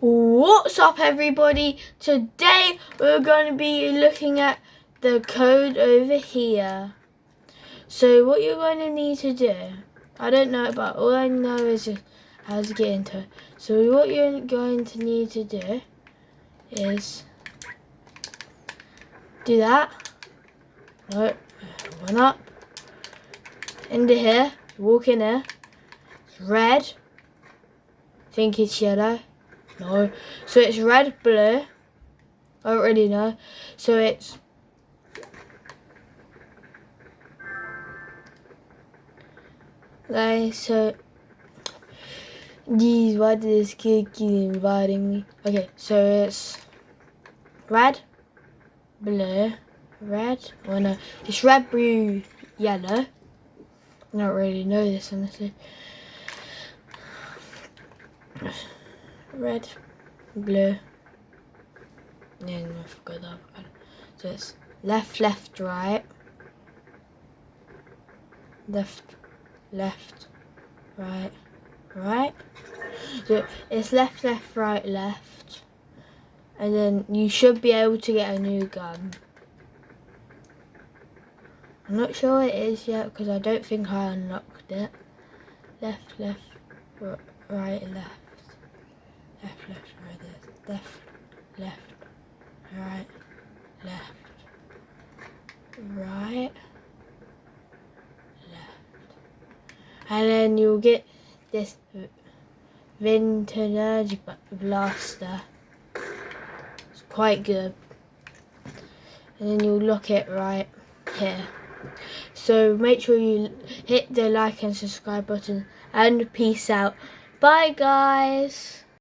What's up, everybody? Today we're going to be looking at the code over here. So what you're going to need to do, I don't know, but all I know is just how to get into it. So what you're going to need to do is do that. No, one up. Into here, walk in here. It's red. Think it's yellow. No. So it's red, blue. I don't really know. So it's like, so geez, why did this kid keep inviting me? Okay, so it's red, blue, red. Oh no, it's red, blue, yellow. I don't really know this honestly. Red, blue. Yeah, no, I forgot that. So it's left, left, right. Left, left, right, right. So it's left, left, right, left. And then you should be able to get a new gun. I'm not sure what it is yet because I don't think I unlocked it. Left, left, right, left. Left, left, right, left, left, right, left, right, left. And then you'll get this vintage blaster. It's quite good. And then you'll lock it right here. So make sure you hit the like and subscribe button and peace out. Bye guys.